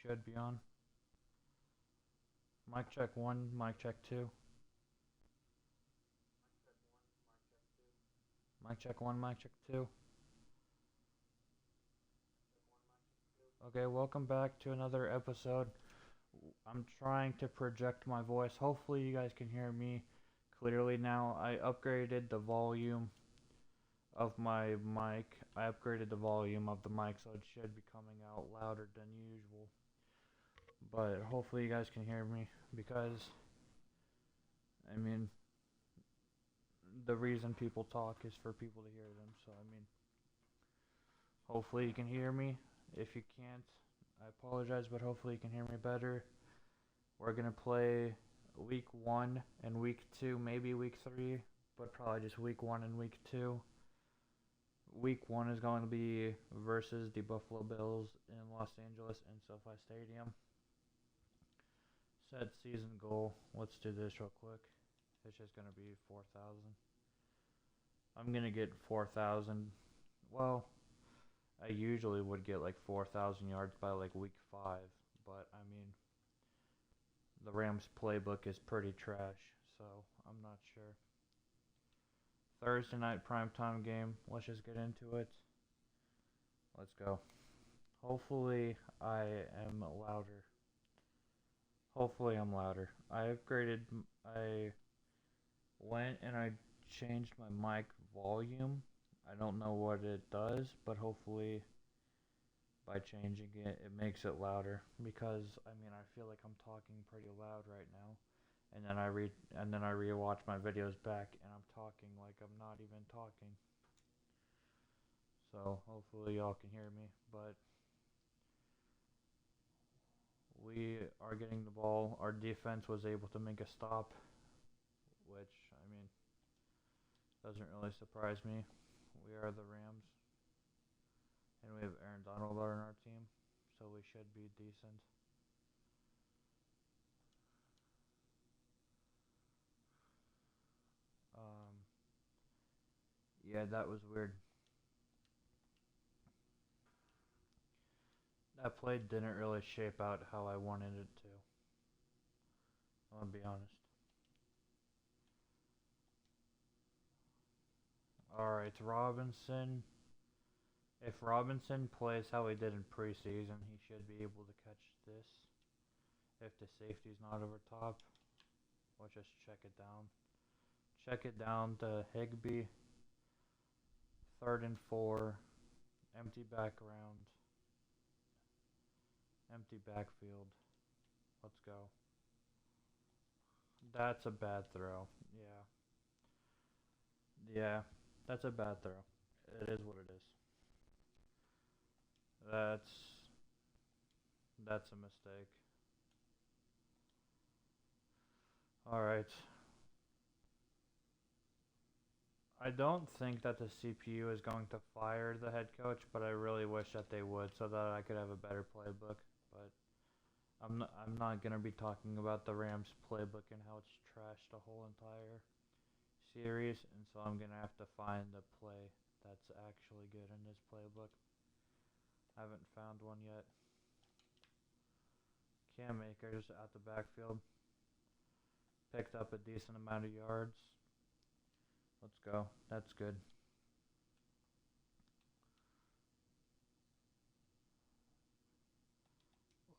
should be on. Mic check 1, mic check 2. Mic check 1, mic check 2. Okay, welcome back to another episode. I'm trying to project my voice. Hopefully you guys can hear me clearly now. I upgraded the volume of my mic. I upgraded the volume of the mic so it should be coming out louder than usual. But hopefully you guys can hear me because, I mean, the reason people talk is for people to hear them. So, I mean, hopefully you can hear me. If you can't, I apologize, but hopefully you can hear me better. We're going to play week 1 and week 2, maybe week 3, but probably just week 1 and week 2. Week 1 is going to be versus the Buffalo Bills in Los Angeles in SoFi Stadium. Set season goal. Let's do this real quick. It's just going to be 4,000. I'm going to get 4,000. Well, I usually would get like 4,000 yards by like week 5, but I mean, the Rams playbook is pretty trash, so I'm not sure. Thursday night primetime game. Let's just get into it. Let's go. Hopefully I am louder. Hopefully I'm louder. I went and I changed my mic volume. I don't know what it does, but hopefully by changing it, it makes it louder. Because I mean, I feel like I'm talking pretty loud right now, and then I rewatch my videos back, and I'm talking like I'm not even talking. So hopefully y'all can hear me, but we are getting the ball. Our defense was able to make a stop, which I mean doesn't really surprise me. We are the Rams. And we have Aaron Donald on our team, so we should be decent. Yeah, that was weird. That play didn't really shape out how I wanted it to. I'm gonna be honest. Alright, Robinson. If Robinson plays how he did in preseason, he should be able to catch this. If the safety's not over top, let's just check it down. Check it down to Higbee. 3rd and 4. Empty background. Empty backfield. Let's go. That's a bad throw. Yeah, that's a bad throw. It is what it is. That's that's a mistake. All right. I don't think that the CPU is going to fire the head coach, but I really wish that they would so that I could have a better playbook. But I'm not gonna be talking about the Rams playbook and how it's trashed the whole entire series, and so I'm gonna have to find a play that's actually good in this playbook. I haven't found one yet. Cam Akers out the backfield. Picked up a decent amount of yards. Let's go. That's good.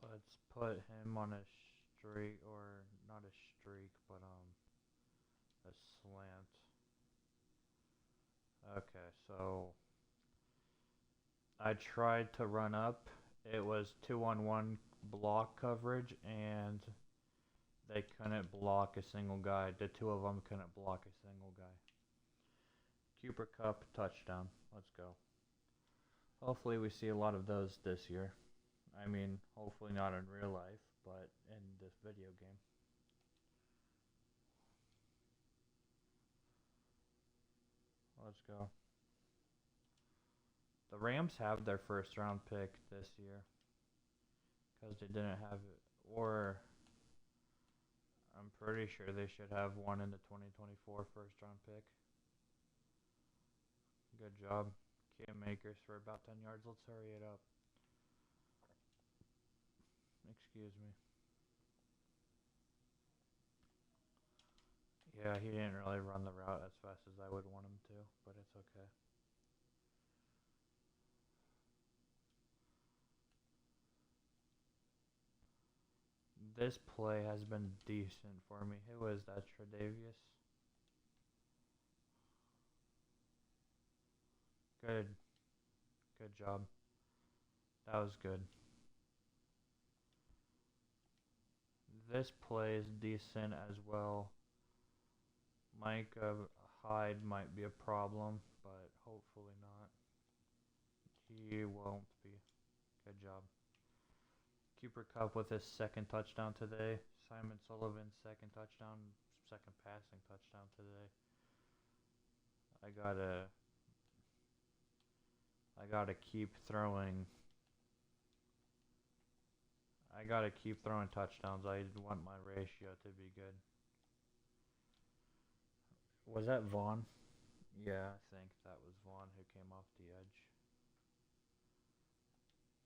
Let's put him on a streak, or not a streak, but a slant. Okay, so I tried to run up. It was 2-on-1 block coverage, and they couldn't block a single guy. The two of them couldn't block a single guy. Cooper Kupp touchdown. Let's go. Hopefully we see a lot of those this year. I mean, hopefully not in real life, but in this video game. Let's go. The Rams have their first round pick this year because they didn't have it, or I'm pretty sure they should have one in the 2024 first round pick. Good job. Cam Akers for about 10 yards. Let's hurry it up. Excuse me. Yeah, he didn't really run the route as fast as I would want him to, but it's okay. This play has been decent for me. Who was that, Tre'Davious? Good. Good job. That was good. This play is decent as well. Micah Hyde might be a problem, but hopefully not. He won't be. Good job. Cooper Kupp with his second touchdown today. Simon Sullivan second passing touchdown today. I gotta I gotta keep throwing I gotta keep throwing touchdowns. I want my ratio to be good. Was that Vaughn? Yeah, I think that was Vaughn who came off the edge.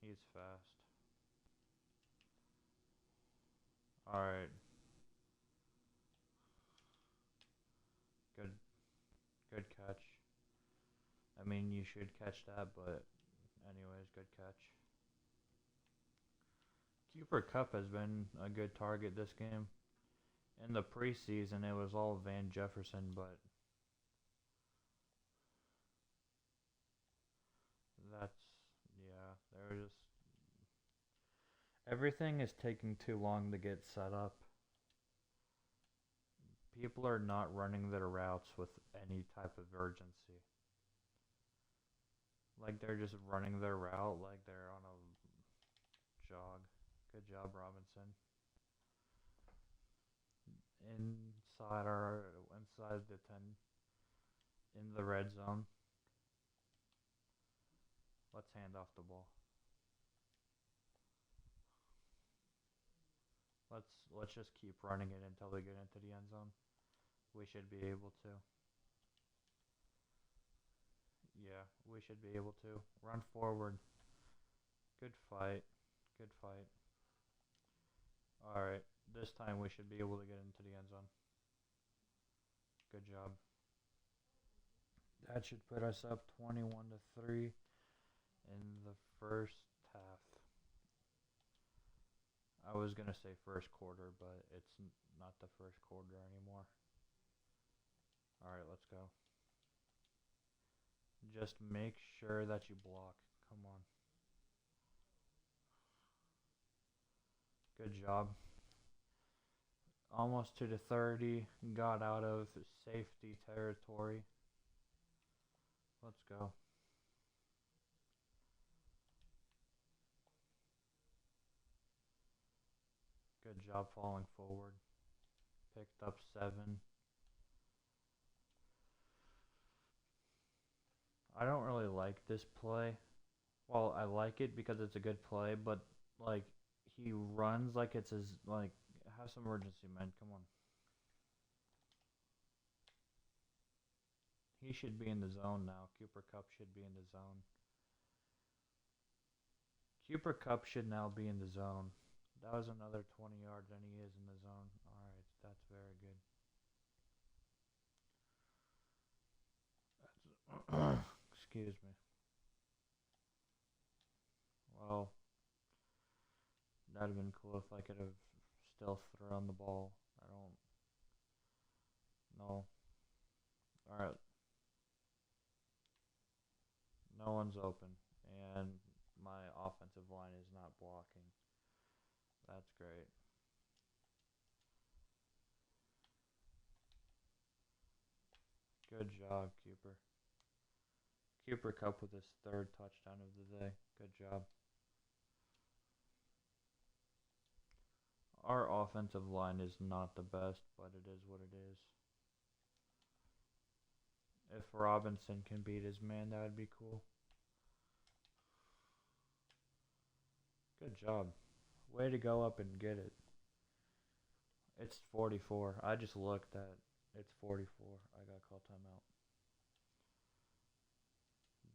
He's fast. Alright, good good catch. I mean, you should catch that, but anyways, good catch. Cooper Kupp has been a good target this game. In the preseason, it was all Van Jefferson, but that's, yeah, they're just, everything is taking too long to get set up. People are not running their routes with any type of urgency. Like they're just running their route like they're on a jog. Good job, Robinson. Inside the 10 in the red zone. Let's hand off the ball. Let's just keep running it until we get into the end zone. We should be able to. Yeah, we should be able to. Run forward. Good fight. Good fight. Alright, this time we should be able to get into the end zone. Good job. That should put us up 21-3 in the first half. I was going to say first quarter, but it's not the first quarter anymore. Alright, let's go. Just make sure that you block. Come on. Good job. Almost to the 30. Got out of safety territory. Let's go. Good job falling forward. Picked up 7. I don't really like this play. Well, I like it because it's a good play, but like he runs like it's his like have some urgency, man. Come on. He should be in the zone now. Cooper Kupp should be in the zone. Cooper Kupp should now be in the zone. That was another 20 yards and he is in the zone. Alright, that's very good. That's excuse me. Well, that'd have been cool if I could have still thrown the ball. I don't know. Alright. No one's open. And my offensive line is not blocking. That's great. Good job, Cooper. Cooper Kupp with his third touchdown of the day. Good job. Our offensive line is not the best, but it is what it is. If Robinson can beat his man, that would be cool. Good job. Way to go up and get it. It's 44. I just looked at it's 44. I got called timeout.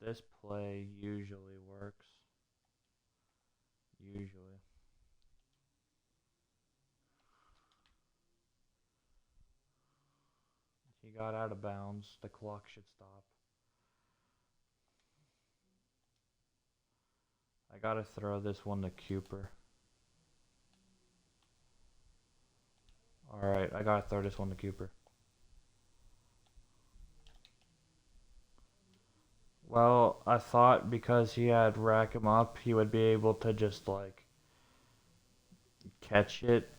This play usually works. Usually. got out of bounds. The clock should stop. I gotta throw this one to Cooper. Alright, I gotta throw this one to Cooper. Well, I thought because he had rack him up, he would be able to just, like, catch it.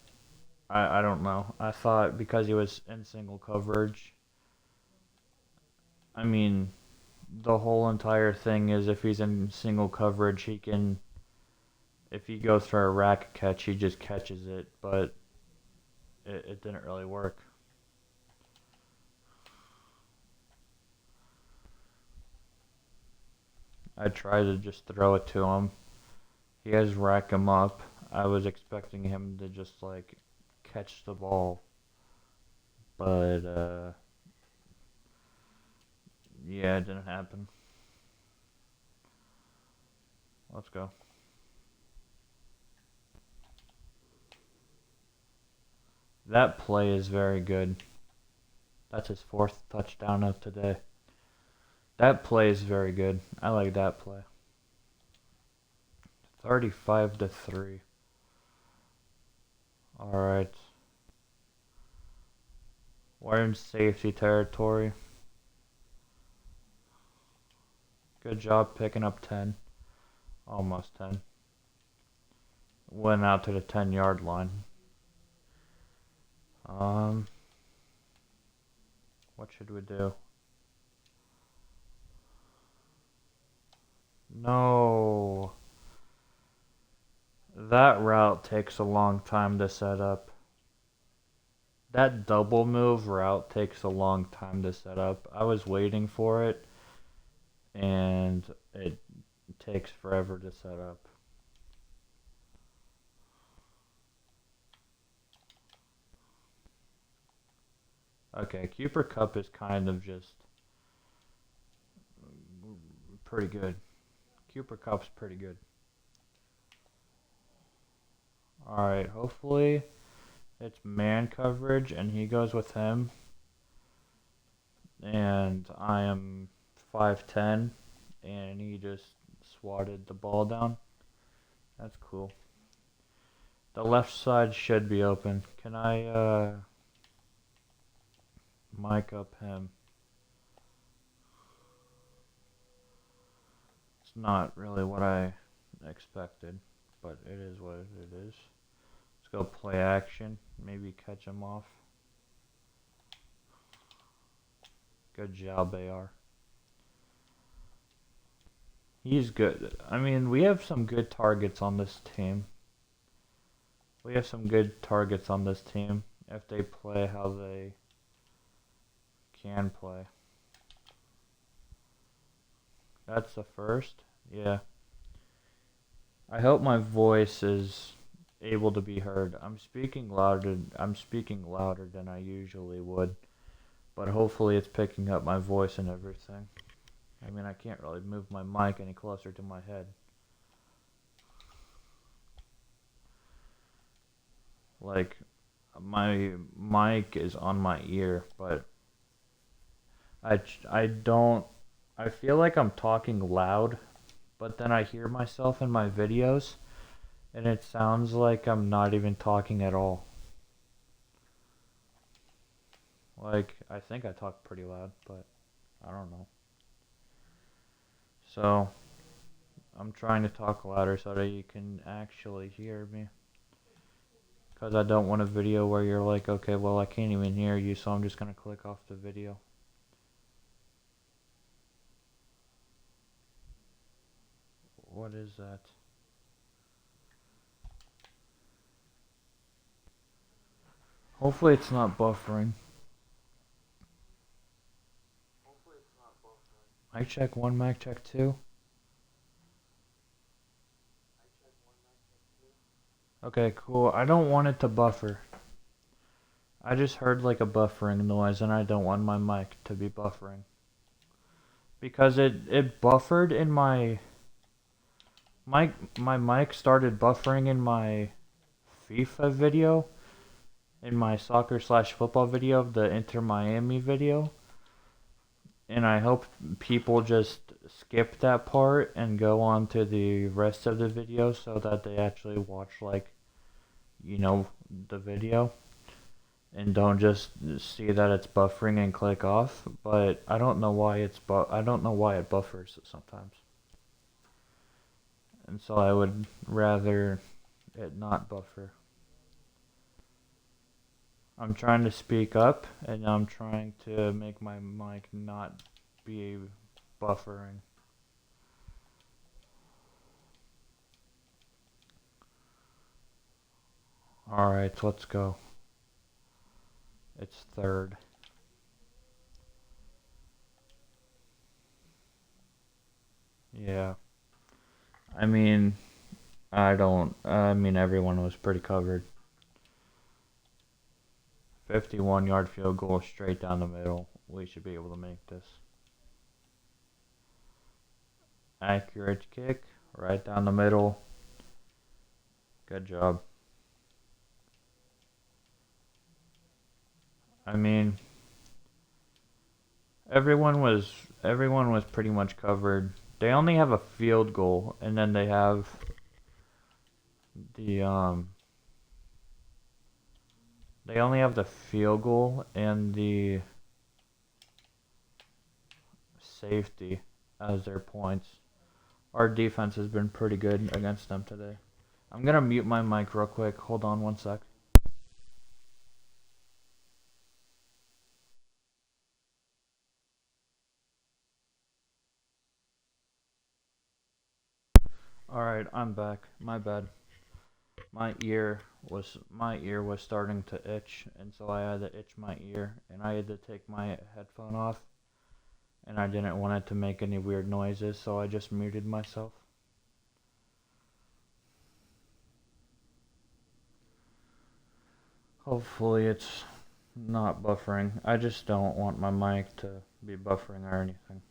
I don't know. I thought because he was in single coverage. I mean, the whole entire thing is if he's in single coverage, he can, if he goes for a rack catch, he just catches it, but it didn't really work. I tried to just throw it to him. He has rack him up. I was expecting him to just, like, catch the ball, but yeah, it didn't happen. Let's go. That play is very good. That's his 4th touchdown of today. That play is very good. I like that play. 35-3. Alright. We're in safety territory. Good job picking up 10. Almost 10. Went out to the 10-yard line. What should we do? No. That route takes a long time to set up. That double move route takes a long time to set up. I was waiting for it, and it takes forever to set up. Okay, Cooper Kupp is kind of just pretty good. Cooper Kupp's pretty good. Alright, hopefully it's man coverage and he goes with him. And I am 5'10", and he just swatted the ball down. That's cool. The left side should be open. Can I mic up him? It's not really what I expected, but it is what it is. Let's go play action. Maybe catch him off. Good job, AR. He's good. I mean, we have some good targets on this team. We have some good targets on this team if they play how they can play. That's the first. Yeah. I hope my voice is able to be heard. I'm speaking louder than I usually would, but hopefully it's picking up my voice and everything. I mean, I can't really move my mic any closer to my head. Like, my mic is on my ear, but I feel like I'm talking loud, but then I hear myself in my videos, and it sounds like I'm not even talking at all. Like, I think I talk pretty loud, but I don't know. So, I'm trying to talk louder so that you can actually hear me. Because I don't want a video where you're like, okay, well, I can't even hear you, so I'm just going to click off the video. What is that? Hopefully it's not buffering. Mic check 1, mic check 2. Okay, cool. I don't want it to buffer. I just heard like a buffering noise, and I don't want my mic to be buffering. Because it buffered in my mic started buffering in my FIFA video, in my soccer/football video, the Inter Miami video, and I hope people just skip that part and go on to the rest of the video so that they actually watch, like, the video and don't just see that it's buffering and click off. But I don't know why I don't know why it buffers sometimes, and so I would rather it not buffer. I'm trying to speak up, and I'm trying to make my mic not be buffering. Alright, let's go. It's third. Yeah. I mean, everyone was pretty covered. 51-yard field goal straight down the middle. We should be able to make this. Accurate kick right down the middle. Good job. I mean, everyone was pretty much covered. They only have a field goal, and then they have they only have the field goal and the safety as their points. Our defense has been pretty good against them today. I'm gonna mute my mic real quick. Hold on one sec. Alright, I'm back. My bad. My ear was starting to itch, and so I had to itch my ear, and I had to take my headphone off, and I didn't want it to make any weird noises, so I just muted myself. Hopefully it's not buffering. I just don't want my mic to be buffering or anything.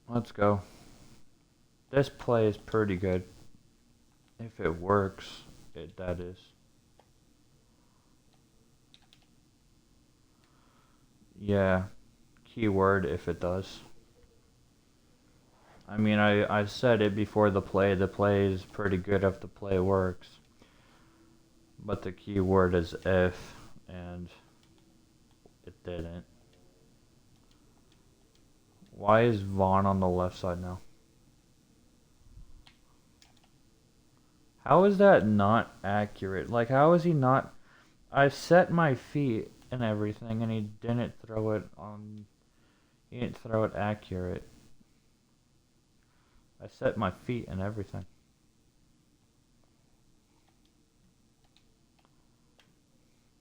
Let's go. This play is pretty good. If it works, that is. Yeah, keyword if it does. I mean, I said it before the play. The play is pretty good if the play works. But the keyword is if, and it didn't. Why is Vaughn on the left side now? How is that not accurate? Like, how is he not? I set my feet and everything, and he didn't throw it on. He didn't throw it accurate. I set my feet and everything.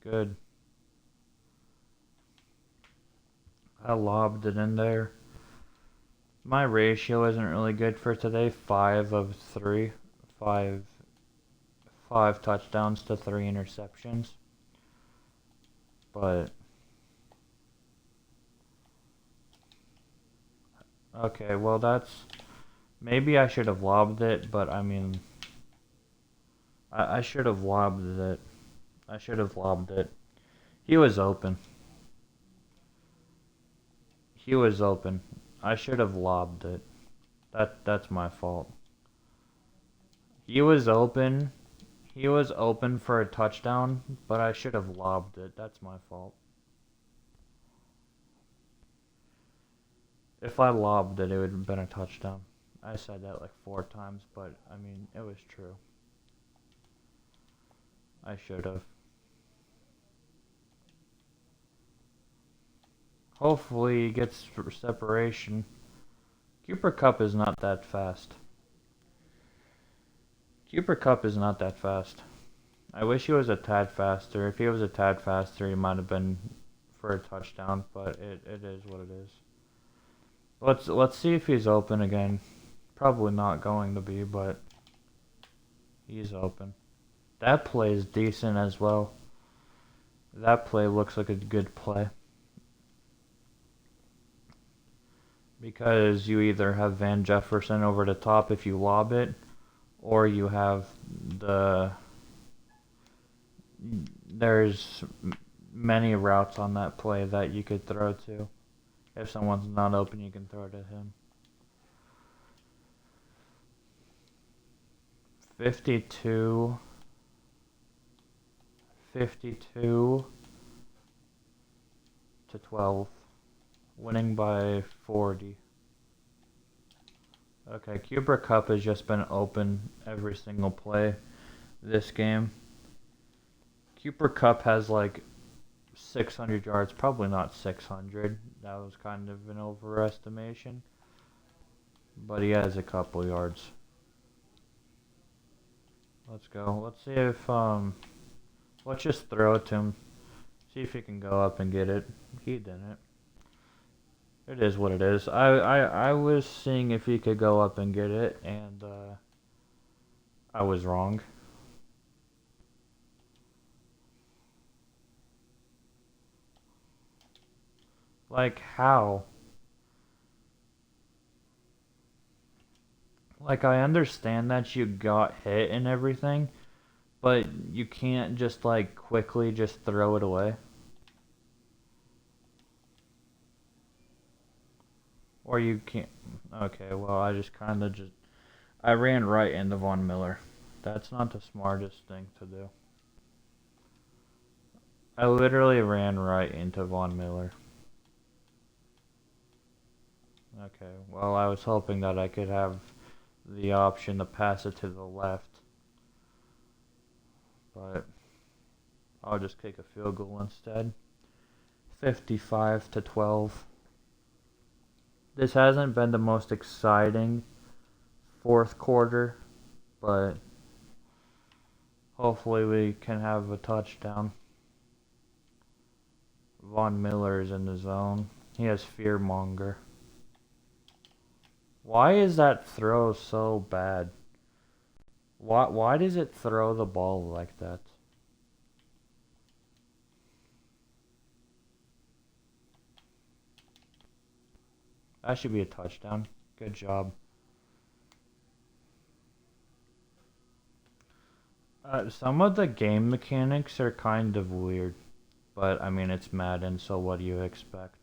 Good. I lobbed it in there. My ratio isn't really good for today. 5 of 3. 5 touchdowns to 3 interceptions. But okay, well that's maybe I should have lobbed it, but I mean I should have lobbed it. I should have lobbed it. He was open. He was open. I should have lobbed it. That's my fault. He was open. He was open for a touchdown, but I should have lobbed it. That's my fault. If I lobbed it, it would have been a touchdown. I said that like 4 times, but I mean, it was true. I should have. Hopefully he gets separation. Cooper Kupp is not that fast. Cooper Kupp is not that fast. I wish he was a tad faster. If he was a tad faster, he might have been for a touchdown, but it is what it is. Let's see if he's open again. Probably not going to be, but he's open. That play is decent as well. That play looks like a good play. Because you either have Van Jefferson over the top if you lob it, or you have the there's many routes on that play that you could throw to. If someone's not open, you can throw to him. 52 to 12, winning by 40. Okay, Cooper Kupp has just been open every single play this game. Cooper Kupp has like 600 yards, probably not 600. That was kind of an overestimation. But he has a couple yards. Let's go. Let's see if let's just throw it to him. See if he can go up and get it. He didn't. It is what it is. I was seeing if he could go up and get it, and I was wrong. Like how? Like I understand that you got hit and everything, but you can't just like quickly just throw it away. Or you can't. Okay, well I just kind of just I ran right into Von Miller. That's not the smartest thing to do. I literally ran right into Von Miller. Okay, well I was hoping that I could have the option to pass it to the left. But I'll just kick a field goal instead. 55 to 12. This hasn't been the most exciting fourth quarter, but hopefully we can have a touchdown. Von Miller is in the zone. He has Fearmonger. Why is that throw so bad? Why does it throw the ball like that? That should be a touchdown. Good job. Some of the game mechanics are kind of weird, but I mean it's Madden, so what do you expect?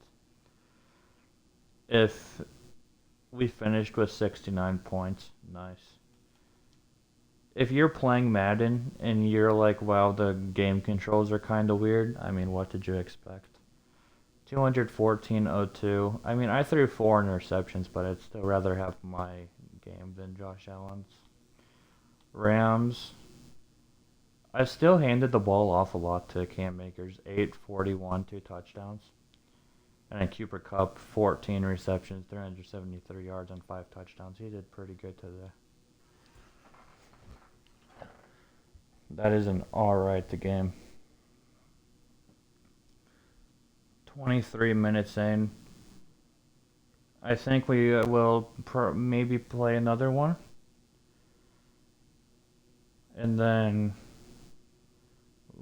If we finished with 69 points, nice. If you're playing Madden and you're like, wow, the game controls are kind of weird, I mean, what did you expect? 214.02. I mean, I threw 4 interceptions, but I'd still rather have my game than Josh Allen's. Rams. I still handed the ball off a lot to Cam Akers. 841, 2 touchdowns. And then Cooper Kupp, 14 receptions, 373 yards, and 5 touchdowns. He did pretty good today. That is an alright game. 23 minutes in. I think we will maybe play another one. And then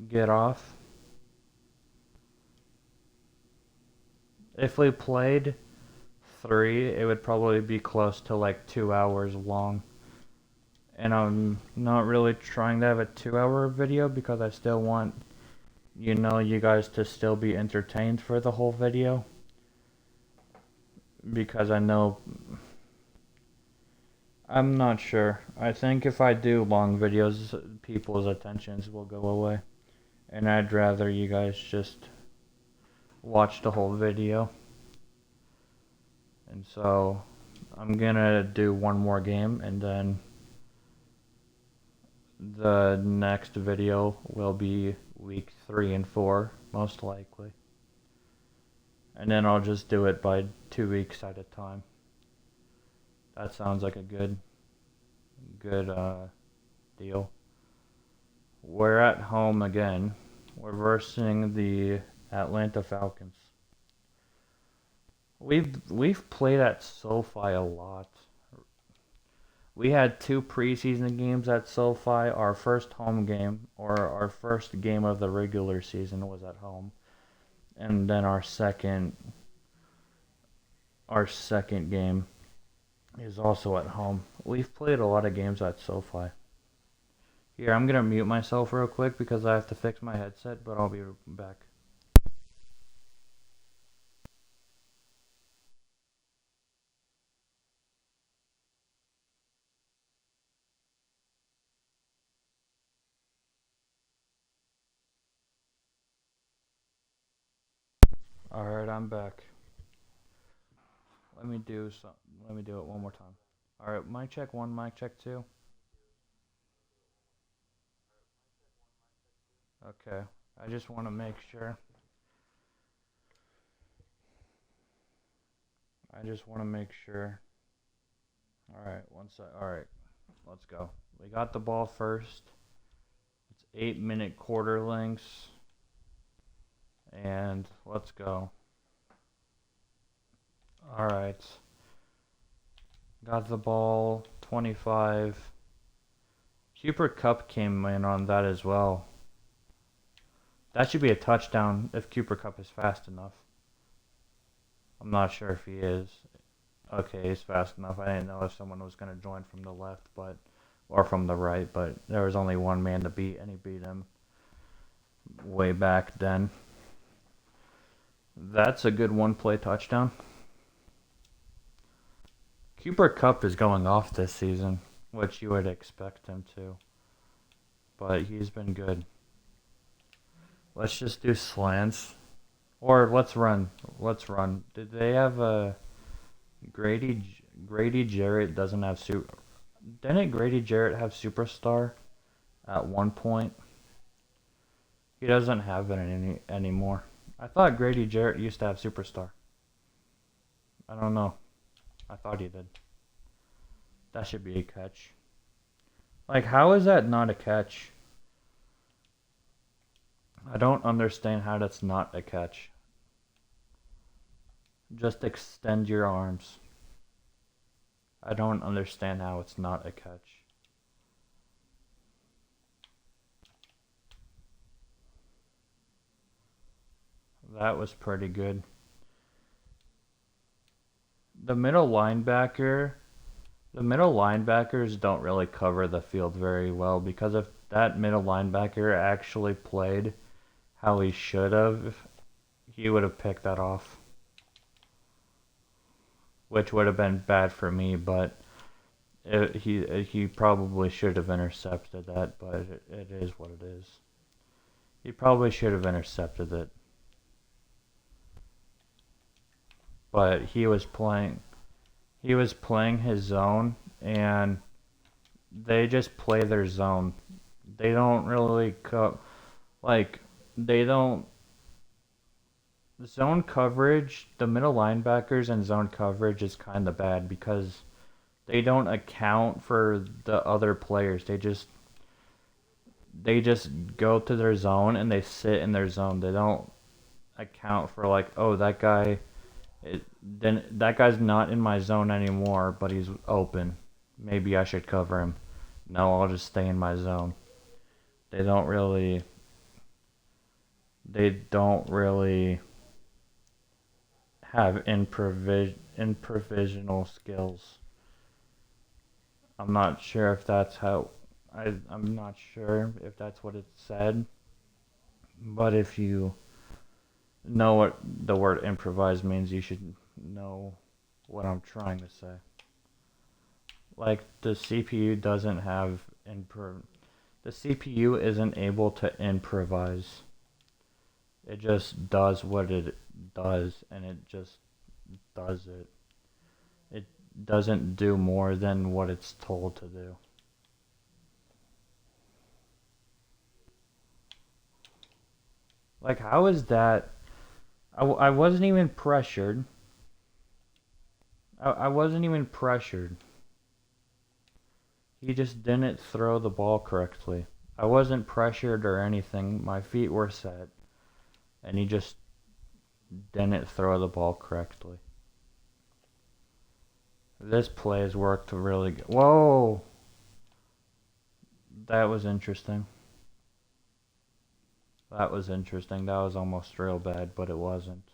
get off. If we played 3, it would probably be close to like 2 hours long. And I'm not really trying to have a 2-hour video because I still want, you guys to still be entertained for the whole video. Because I know, I'm not sure. I think if I do long videos, people's attentions will go away. And I'd rather you guys just watch the whole video. And so I'm gonna do one more game, and then the next video will be week 3 and 4, most likely. And then I'll just do it by 2 weeks at a time. That sounds like a good deal. We're at home again. We're versing the Atlanta Falcons. We've played at SoFi a lot. We had 2 preseason games at SoFi. Our first home game, or our first game of the regular season, was at home, and then our second game is also at home. We've played a lot of games at SoFi. Here, I'm gonna mute myself real quick because I have to fix my headset, but I'll be back. Alright, I'm back. Let me do some. Let me do it one more time. Alright, mic check 1, mic check 2. Okay, I just want to make sure. I just want to make sure. Alright, one sec. Alright, let's go. We got the ball first. It's 8-minute quarter lengths. And let's go. Alright. Got the ball, 25. Cooper Kupp came in on that as well. That should be a touchdown if Cooper Kupp is fast enough. I'm not sure if he is. Okay, he's fast enough. I didn't know if someone was going to join from the left, or from the right, but there was only one man to beat, and he beat him way back then. That's a good one-play touchdown. Cooper Kupp is going off this season, which you would expect him to, but he's been good. Let's just do slants, or let's run. Let's run. Did they have a Grady Jarrett doesn't have Didn't Grady Jarrett have superstar at one point? He doesn't have it anymore. I thought Grady Jarrett used to have superstar. I don't know. I thought he did. That should be a catch. Like, how is that not a catch? I don't understand how that's not a catch. Just extend your arms. I don't understand how it's not a catch. That was pretty good. The middle linebackers don't really cover the field very well, because if that middle linebacker actually played how he should have, he would have picked that off. Which would have been bad for me, but he probably should have intercepted that, but it is what it is. He probably should have intercepted it. But he was playing his zone, and they just play their zone. They don't really zone coverage. The middle linebackers and zone coverage is kind of bad because they don't account for the other players. They just go to their zone and they sit in their zone. They don't account for, like, oh, that guy's not in my zone anymore, but he's open. Maybe I should cover him. No, I'll just stay in my zone. They don't really have improvisational skills. I'm not sure if that's how I'm not sure if that's what it said, but if you know what the word improvise means, you should know what I'm trying to say. Like, the CPU isn't able to improvise. It just does what it does, and it just does it. It doesn't do more than what it's told to do. Like, how is that? I wasn't even pressured. I wasn't even pressured. He just didn't throw the ball correctly. I wasn't pressured or anything. My feet were set. And he just didn't throw the ball correctly. This play has worked really good. Whoa! That was interesting. That was interesting. That was almost real bad, but it wasn't.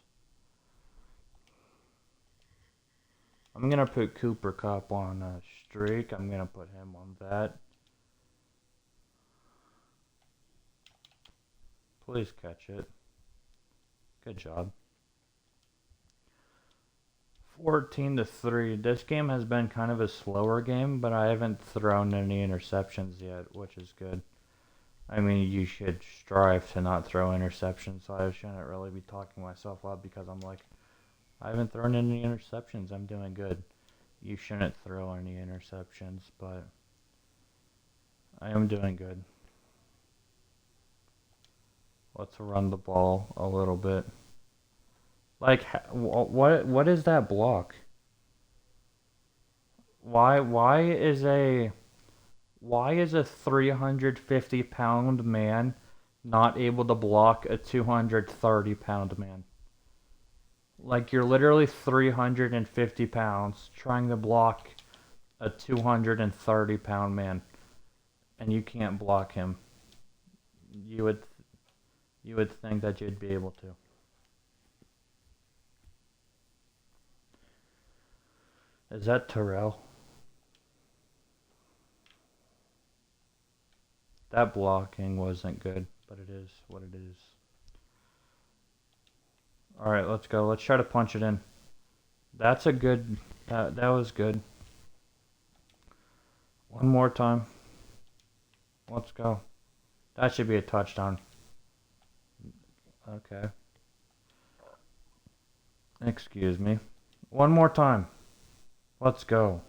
I'm going to put Cooper Kupp on a streak. I'm going to put him on that. Please catch it. Good job. 14-3. This game has been kind of a slower game, but I haven't thrown any interceptions yet, which is good. I mean, you should strive to not throw interceptions, so I shouldn't really be talking myself up because I'm like, I haven't thrown any interceptions. I'm doing good. You shouldn't throw any interceptions, but I am doing good. Let's run the ball a little bit. Like, what is that block? Why is a 350-pound man not able to block a 230-pound man? Like, you're literally 350 pounds trying to block a 230-pound man, and you can't block him. You would think that you'd be able to. Is that Terrell? That blocking wasn't good, but it is what it is. Alright, let's go. Let's try to punch it in. That's a good... That was good. One more time. Let's go. That should be a touchdown. Okay. Excuse me. One more time. Let's go.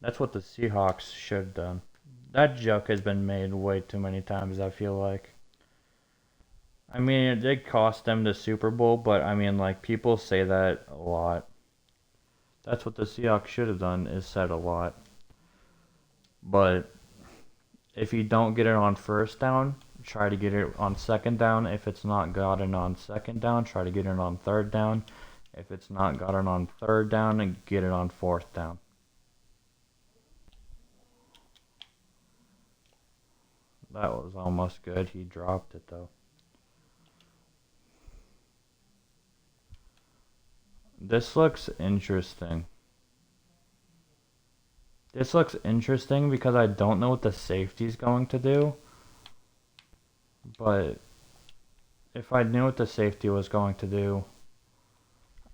That's what the Seahawks should have done. That joke has been made way too many times, I feel like. I mean, it did cost them the Super Bowl, but I mean, like, people say that a lot. That's what the Seahawks should have done, is said a lot. But if you don't get it on first down, try to get it on second down. If it's not gotten on second down, try to get it on third down. If it's not gotten on third down, and get it on fourth down. That was almost good. He dropped it, though. This looks interesting. This looks interesting because I don't know what the safety's going to do. But if I knew what the safety was going to do,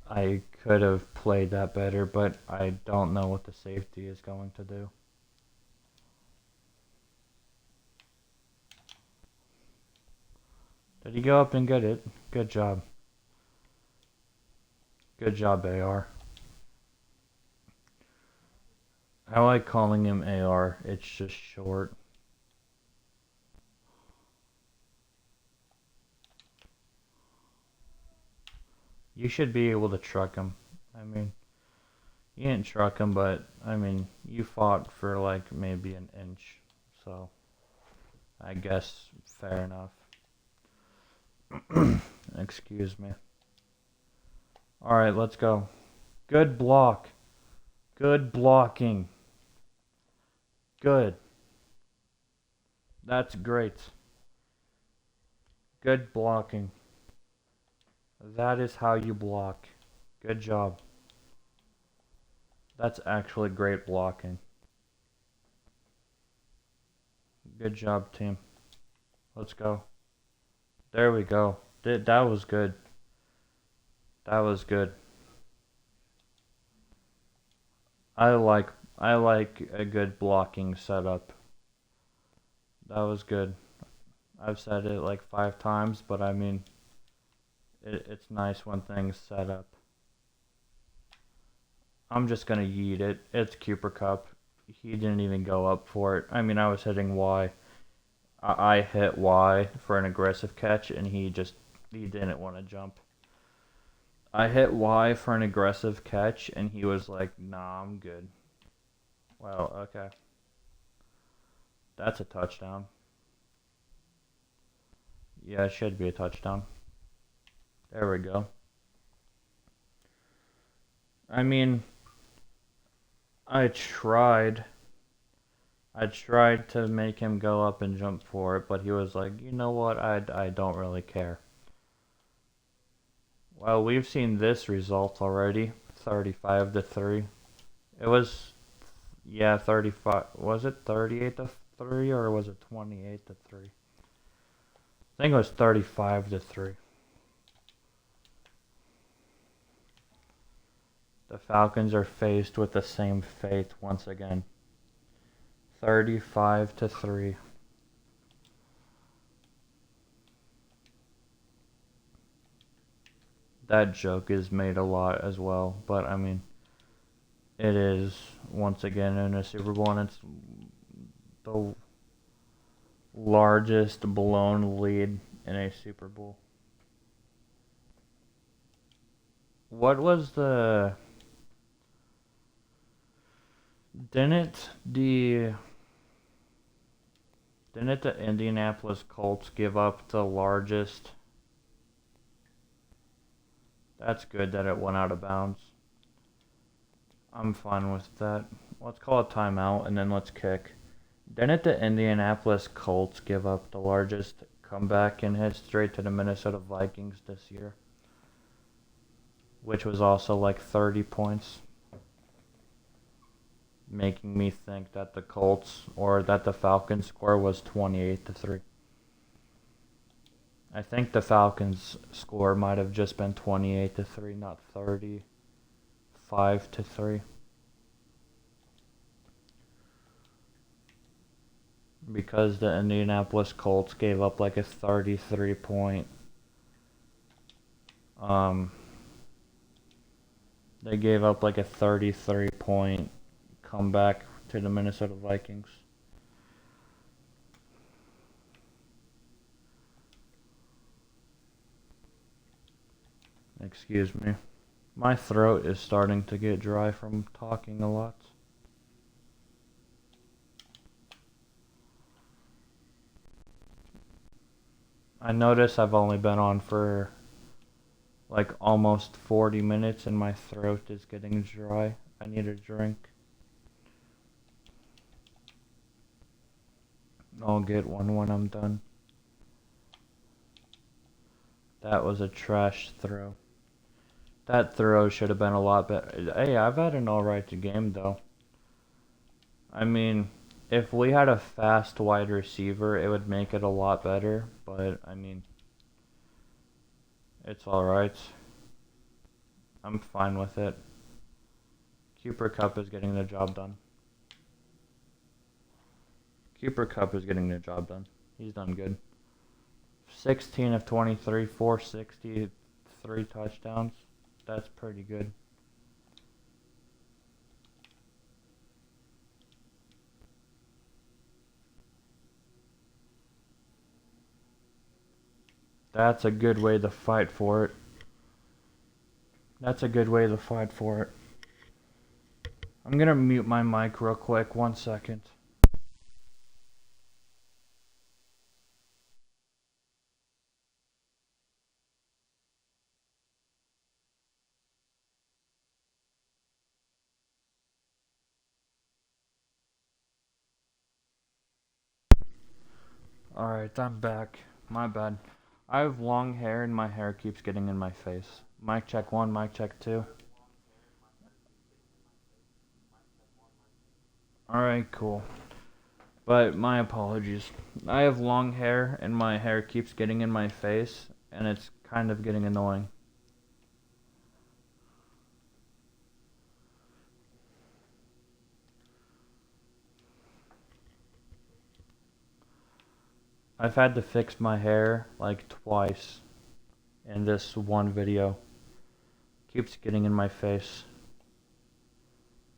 I could have played that better, but I don't know what the safety is going to do. Did he go up and get it? Good job. Good job, AR. I like calling him AR. It's just short. You should be able to truck him. I mean, you didn't truck him, but, I mean, you fought for, like, maybe an inch. So, I guess fair enough. Excuse me. Alright, let's go. Good block. Good blocking. Good. That's great. Good blocking. That is how you block. Good job. That's actually great blocking. Good job, team. Let's go. There we go. That was good. That was good. I like a good blocking setup. That was good. I've said it like 5 times, but I mean, it's nice when things set up. I'm just gonna yeet it. It's Cooper Kupp. He didn't even go up for it. I mean, I was hitting Y. I hit Y for an aggressive catch, and he didn't want to jump. I hit Y for an aggressive catch, and he was like, nah, I'm good. Well, okay. That's a touchdown. Yeah, it should be a touchdown. There we go. I mean, I tried to make him go up and jump for it, but he was like, you know what, I don't really care. Well, we've seen this result already, 35-3. It was, yeah, 35, was it 38 3 or was it 28-3? I think it was 35-3. The Falcons are faced with the same fate once again. 35-3. That joke is made a lot as well, but I mean, it is once again in a Super Bowl, and it's the largest blown lead in a Super Bowl. What was the... Didn't the Indianapolis Colts give up the largest... That's good that it went out of bounds. I'm fine with that. Let's call a timeout and then let's kick. Didn't the Indianapolis Colts give up the largest comeback in history to the Minnesota Vikings this year? Which was also like 30 points. Making me think that the Colts or that the Falcons score was 28-3. I think the Falcons score might have just been 28-3, not 35-3. Because the Indianapolis Colts gave up like a 33 point they gave up like a 33 point comeback to the Minnesota Vikings. Excuse me. My throat is starting to get dry from talking a lot. I notice I've only been on for like almost 40 minutes and my throat is getting dry. I need a drink. I'll get one when I'm done. That was a trash throw. That throw should have been a lot better. Hey, I've had an alright game though. I mean, if we had a fast wide receiver, it would make it a lot better. But, I mean, it's alright. I'm fine with it. Cooper Kupp is getting the job done. Cooper Kupp is getting the job done. He's done good. 16 of 23, 460, 3 touchdowns. That's pretty good. That's a good way to fight for it. That's a good way to fight for it. I'm gonna mute my mic real quick, 1 second. Alright, I'm back. My bad. I have long hair and my hair keeps getting in my face. Mic check 1, mic check 2. Alright, cool. But my apologies. I have long hair and my hair keeps getting in my face and it's kind of getting annoying. I've had to fix my hair like twice in this one video. Keeps getting in my face.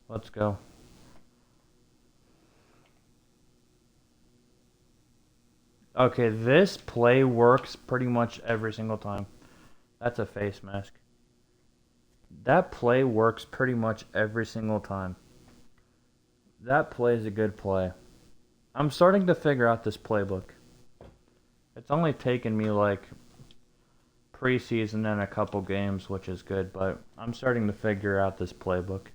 Let's go. Okay, this play works pretty much every single time. That's a face mask. That play works pretty much every single time. That play is a good play. I'm starting to figure out this playbook. It's only taken me like preseason and a couple games, which is good, but I'm starting to figure out this playbook.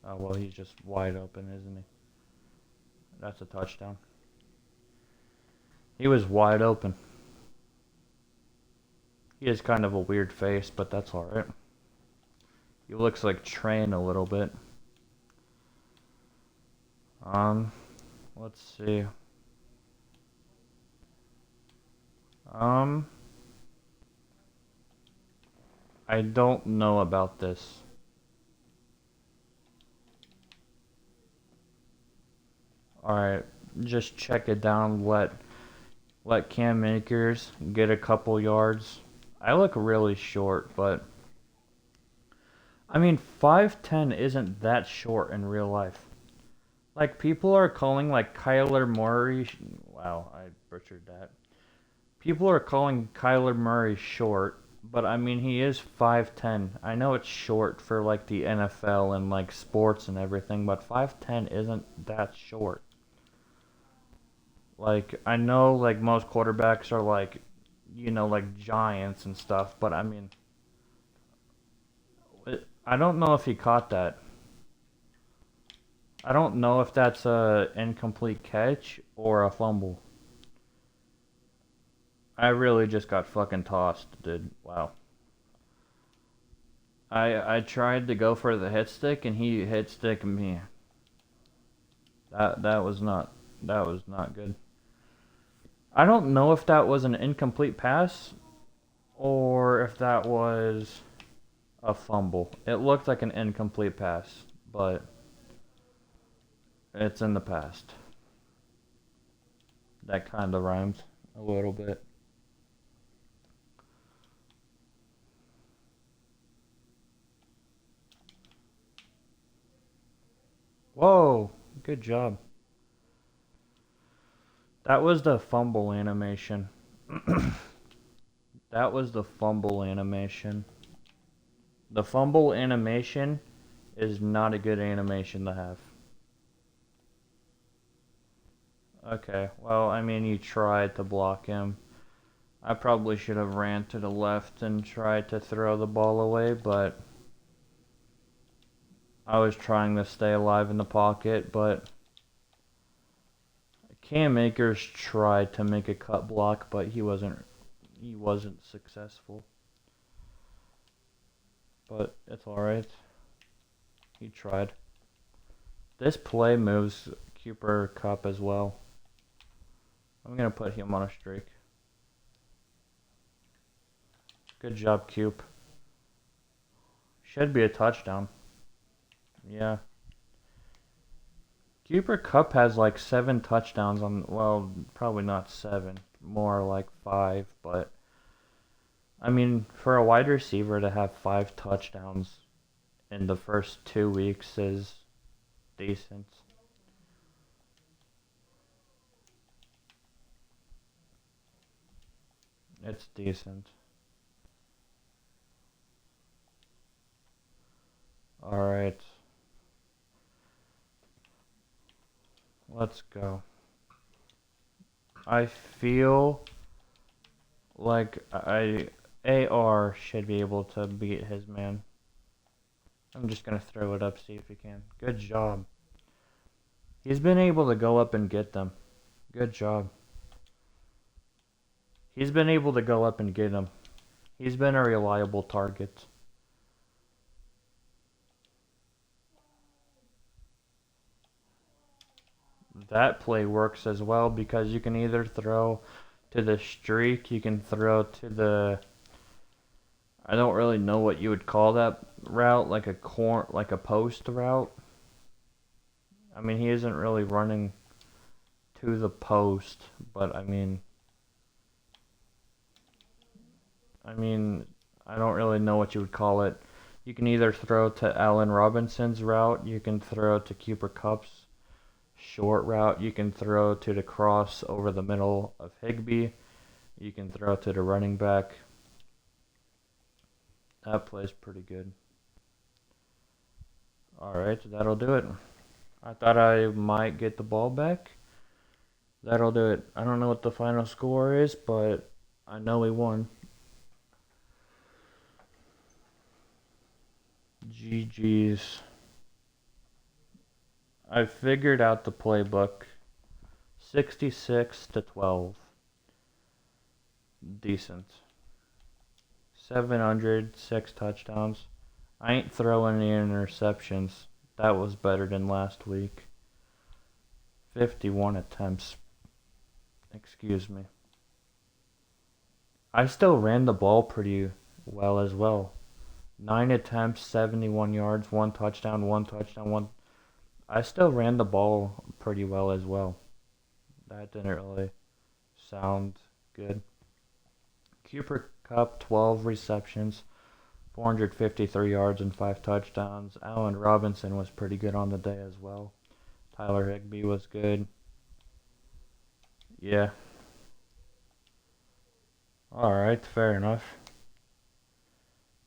Oh, well, he's just wide open, isn't he? That's a touchdown. He was wide open. He has kind of a weird face, but that's alright. He looks like Train a little bit. Let's see. Um, I don't know about this. Alright, just check it down. Let Cam Akers get a couple yards. I look really short, but I mean 5'10" isn't that short in real life. Like people are calling like Kyler Murray. Wow, I butchered that. People are calling Kyler Murray short, but I mean he is 5'10". I know it's short for like the NFL and like sports and everything, but 5'10" isn't that short. Like I know like most quarterbacks are like like giants and stuff, but I mean I don't know if he caught that. I don't know if that's a incomplete catch or a fumble. I really just got fucking tossed, dude. Wow. I tried to go for the hit stick and he hit stick me. That was not good. I don't know if that was an incomplete pass or if that was a fumble. It looked like an incomplete pass, but it's in the past. That kind of rhymes a little bit. Whoa, good job. That was the fumble animation. That was the fumble animation. The fumble animation is not a good animation to have. Okay, well, I mean, you tried to block him. I probably should have ran to the left and tried to throw the ball away, but I was trying to stay alive in the pocket, but Cam Akers tried to make a cut block, but he wasn't successful. But it's alright. He tried. This play moves Cooper Kupp as well. I'm gonna put him on a streak. Good job, Coop. Should be a touchdown. Yeah. Cooper Kupp has like 7 touchdowns on, well, probably not 7, more like 5, but I mean, for a wide receiver to have 5 touchdowns in the first 2 weeks is decent. It's decent. Alright, let's go. I feel like AR should be able to beat his man. I'm just gonna throw it up, see if he can. Good job. He's been able to go up and get them. Good job. He's been able to go up and get them. He's been a reliable target. That play works as well because you can either throw to the streak, you can throw to the, I don't really know what you would call that route, like a post route. I mean, he isn't really running to the post, but I mean, I don't really know what you would call it. You can either throw to Allen Robinson's route, you can throw to Cooper Kupp's short route, you can throw to the cross over the middle of Higbee, you can throw to the running back. That plays pretty good. Alright, that'll do it. I thought I might get the ball back. That'll do it. I don't know what the final score is, but I know we won. GG's. I figured out the playbook. 66-12. Decent. 706 touchdowns. I ain't throwing any interceptions. That was better than last week. 51 attempts. Excuse me. I still ran the ball pretty well as well. 9 attempts, 71 yards, 1 touchdown, 1 touchdown, 1. I still ran the ball pretty well as well. That didn't really sound good. Cooper Kupp, 12 receptions, 453 yards and 5 touchdowns. Allen Robinson was pretty good on the day as well. Tyler Higbee was good. Yeah. Alright, fair enough.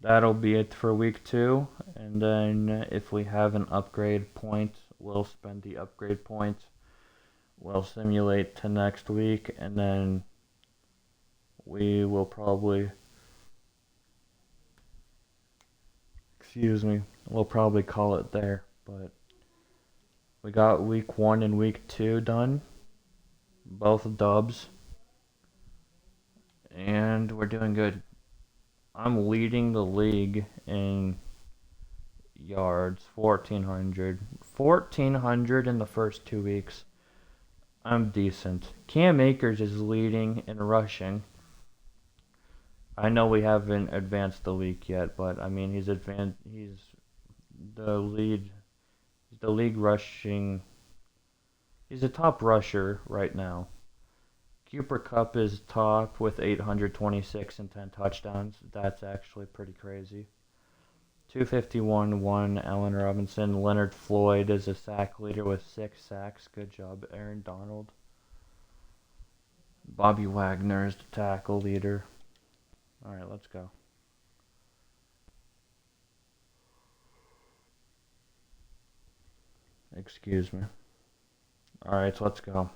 That'll be it for week 2. And then if we have an upgrade point, we'll spend the upgrade point. We'll simulate to next week. And then we will probably... we'll probably call it there. But we got week 1 and week 2 done. Both dubs. And we're doing good. I'm leading the league in yards, 1,400. 1,400 in the first 2 weeks. I'm decent. Cam Akers is leading in rushing. I know we haven't advanced the league yet, but I mean he's the league rushing. He's a top rusher right now. Cooper Kupp is top with 826 and 10 touchdowns. That's actually pretty crazy. 251, 1 Allen Robinson. Leonard Floyd is a sack leader with 6 sacks. Good job, Aaron Donald. Bobby Wagner is the tackle leader. Alright, let's go. Excuse me. Alright, so let's go.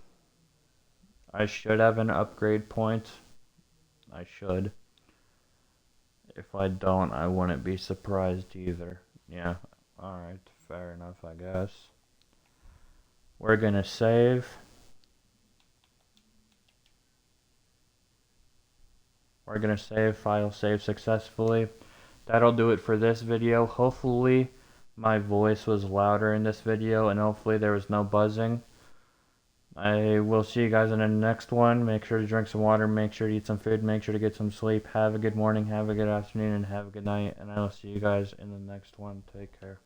I should have an upgrade point. I should. If I don't, I wouldn't be surprised either. Yeah, alright, fair enough, I guess. We're gonna save. We're gonna save, file save successfully. That'll do it for this video. Hopefully my voice was louder in this video and hopefully there was no buzzing. I will see you guys in the next one. Make sure to drink some water, make sure to eat some food, make sure to get some sleep. Have a good morning, have a good afternoon, and have a good night. And I will see you guys in the next one. Take care.